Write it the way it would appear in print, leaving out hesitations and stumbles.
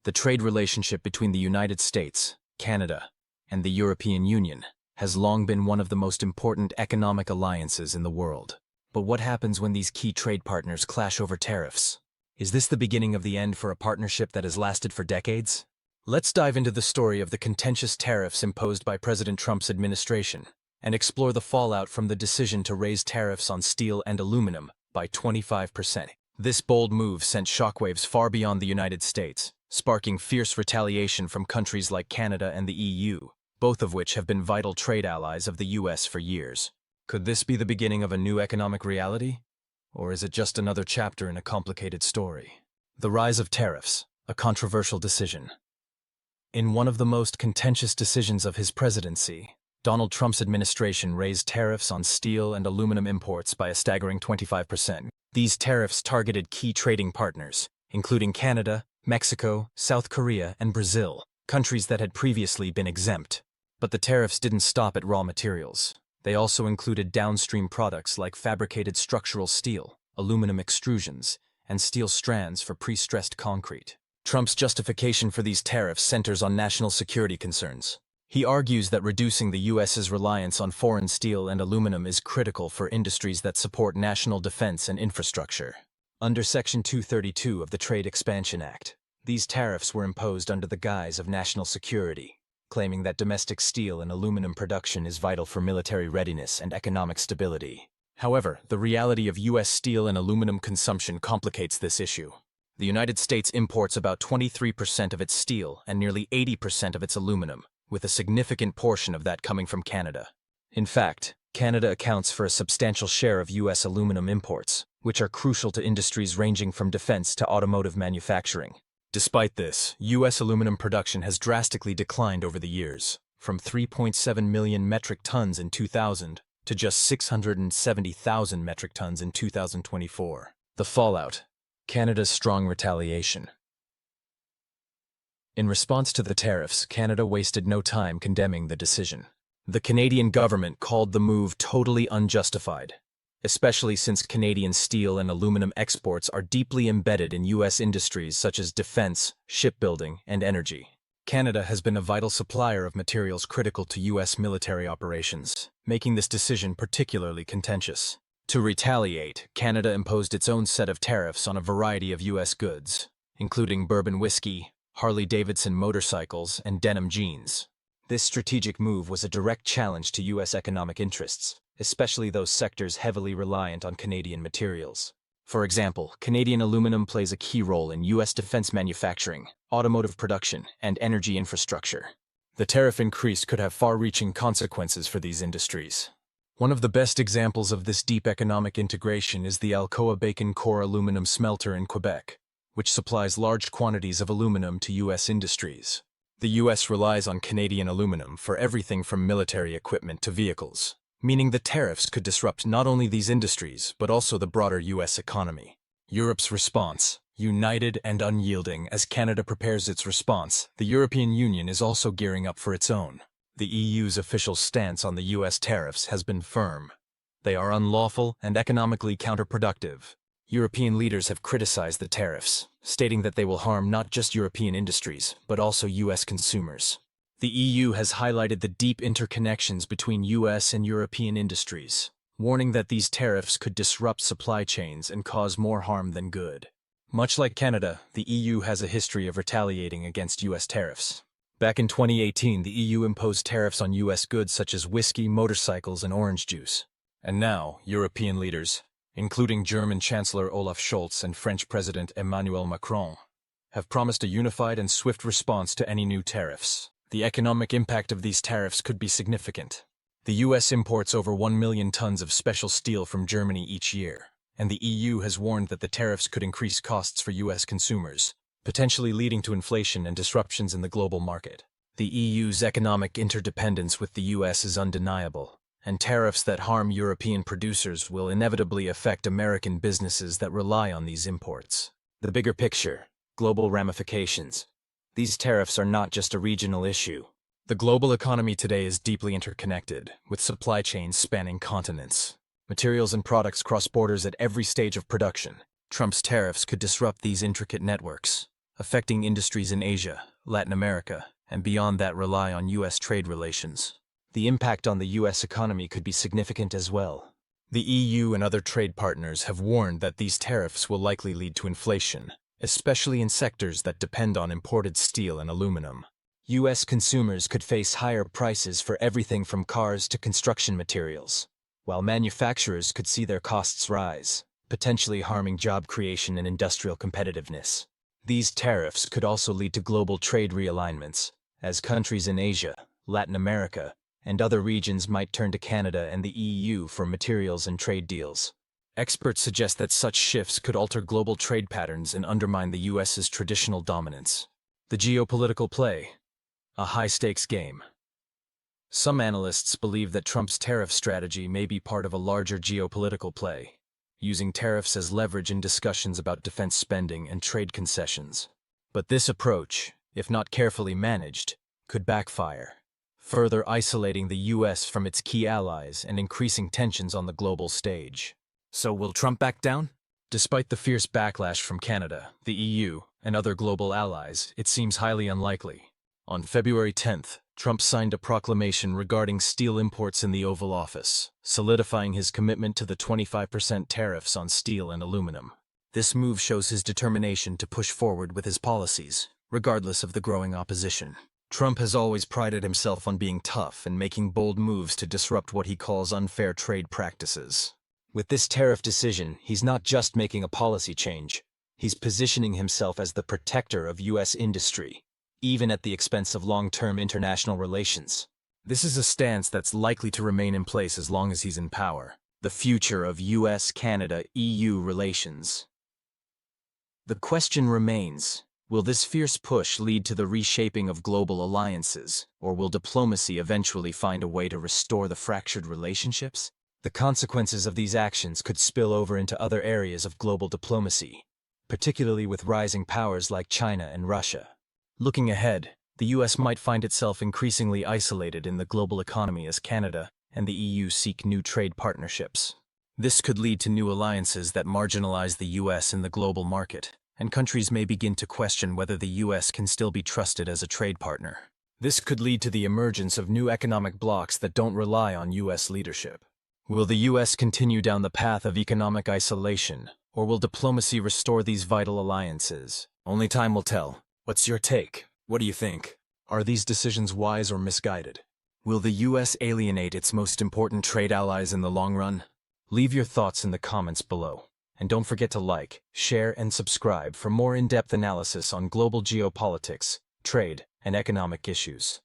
The trade relationship between the United States, Canada, and the European Union has long been one of the most important economic alliances in the world. But what happens when these key trade partners clash over tariffs? Is this the beginning of the end for a partnership that has lasted for decades? Let's dive into the story of the contentious tariffs imposed by President Trump's administration and explore the fallout from the decision to raise tariffs on steel and aluminum by 25%. This bold move sent shockwaves far beyond the United States, sparking fierce retaliation from countries like Canada and the EU, both of which have been vital trade allies of the US for years. Could this be the beginning of a new economic reality? Or is it just another chapter in a complicated story? The rise of tariffs, a controversial decision. In one of the most contentious decisions of his presidency, Donald Trump's administration raised tariffs on steel and aluminum imports by a staggering 25%. These tariffs targeted key trading partners, including Canada, Mexico, South Korea, and Brazil, countries that had previously been exempt. But the tariffs didn't stop at raw materials. They also included downstream products like fabricated structural steel, aluminum extrusions, and steel strands for pre-stressed concrete. Trump's justification for these tariffs centers on national security concerns. He argues that reducing the U.S.'s reliance on foreign steel and aluminum is critical for industries that support national defense and infrastructure. Under Section 232 of the Trade Expansion Act, these tariffs were imposed under the guise of national security, claiming that domestic steel and aluminum production is vital for military readiness and economic stability. However, the reality of U.S. steel and aluminum consumption complicates this issue. The United States imports about 23% of its steel and nearly 80% of its aluminum, with a significant portion of that coming from Canada. In fact, Canada accounts for a substantial share of U.S. aluminum imports, which are crucial to industries ranging from defense to automotive manufacturing. Despite this, U.S. aluminum production has drastically declined over the years, from 3.7 million metric tons in 2000 to just 670,000 metric tons in 2024. The fallout: Canada's strong retaliation. In response to the tariffs, Canada wasted no time condemning the decision. The Canadian government called the move totally unjustified, especially since Canadian steel and aluminum exports are deeply embedded in U.S. industries such as defense, shipbuilding, and energy. Canada has been a vital supplier of materials critical to U.S. military operations, making this decision particularly contentious. To retaliate, Canada imposed its own set of tariffs on a variety of U.S. goods, including bourbon whiskey, Harley-Davidson motorcycles, and denim jeans. This strategic move was a direct challenge to U.S. economic interests, especially those sectors heavily reliant on Canadian materials. For example, Canadian aluminum plays a key role in U.S. defense manufacturing, automotive production, and energy infrastructure. The tariff increase could have far-reaching consequences for these industries. One of the best examples of this deep economic integration is the Alcoa Bacon Core aluminum smelter in Quebec, which supplies large quantities of aluminum to U.S. industries. The U.S. relies on Canadian aluminum for everything from military equipment to vehicles, meaning the tariffs could disrupt not only these industries, but also the broader U.S. economy. Europe's response: united and unyielding. As Canada prepares its response, the European Union is also gearing up for its own. The EU's official stance on the U.S. tariffs has been firm. They are unlawful and economically counterproductive. European leaders have criticized the tariffs, stating that they will harm not just European industries, but also U.S. consumers. The EU has highlighted the deep interconnections between U.S. and European industries, warning that these tariffs could disrupt supply chains and cause more harm than good. Much like Canada, the EU has a history of retaliating against U.S. tariffs. Back in 2018, the EU imposed tariffs on U.S. goods such as whiskey, motorcycles, and orange juice. And now, European leaders, including German Chancellor Olaf Scholz and French President Emmanuel Macron, have promised a unified and swift response to any new tariffs. The economic impact of these tariffs could be significant. The U.S. imports over 1 million tons of special steel from Germany each year, and the EU has warned that the tariffs could increase costs for U.S. consumers, potentially leading to inflation and disruptions in the global market. The EU's economic interdependence with the U.S. is undeniable, and tariffs that harm European producers will inevitably affect American businesses that rely on these imports. The bigger picture: global ramifications. These tariffs are not just a regional issue. The global economy today is deeply interconnected, with supply chains spanning continents. Materials and products cross borders at every stage of production. Trump's tariffs could disrupt these intricate networks, affecting industries in Asia, Latin America, and beyond that rely on U.S. trade relations. The impact on the U.S. economy could be significant as well. The EU and other trade partners have warned that these tariffs will likely lead to inflation, especially in sectors that depend on imported steel and aluminum. U.S. consumers could face higher prices for everything from cars to construction materials, while manufacturers could see their costs rise, potentially harming job creation and industrial competitiveness. These tariffs could also lead to global trade realignments, as countries in Asia, Latin America, and other regions might turn to Canada and the EU for materials and trade deals. Experts suggest that such shifts could alter global trade patterns and undermine the US's traditional dominance. The geopolitical play, a high-stakes game. Some analysts believe that Trump's tariff strategy may be part of a larger geopolitical play, using tariffs as leverage in discussions about defense spending and trade concessions. But this approach, if not carefully managed, could backfire, further isolating the U.S. from its key allies and increasing tensions on the global stage. So will Trump back down? Despite the fierce backlash from Canada, the EU, and other global allies, it seems highly unlikely. On February 10th, Trump signed a proclamation regarding steel imports in the Oval Office, solidifying his commitment to the 25% tariffs on steel and aluminum. This move shows his determination to push forward with his policies, regardless of the growing opposition. Trump has always prided himself on being tough and making bold moves to disrupt what he calls unfair trade practices. With this tariff decision, he's not just making a policy change. He's positioning himself as the protector of U.S. industry, even at the expense of long-term international relations. This is a stance that's likely to remain in place as long as he's in power. The future of U.S.-Canada-EU relations. The question remains, will this fierce push lead to the reshaping of global alliances, or will diplomacy eventually find a way to restore the fractured relationships? The consequences of these actions could spill over into other areas of global diplomacy, particularly with rising powers like China and Russia. Looking ahead, the U.S. might find itself increasingly isolated in the global economy as Canada and the EU seek new trade partnerships. This could lead to new alliances that marginalize the U.S. in the global market, and countries may begin to question whether the U.S. can still be trusted as a trade partner. This could lead to the emergence of new economic blocs that don't rely on U.S. leadership. Will the U.S. continue down the path of economic isolation, or will diplomacy restore these vital alliances? Only time will tell. What's your take? What do you think? Are these decisions wise or misguided? Will the U.S. alienate its most important trade allies in the long run? Leave your thoughts in the comments below. And don't forget to like, share, and subscribe for more in-depth analysis on global geopolitics, trade, and economic issues.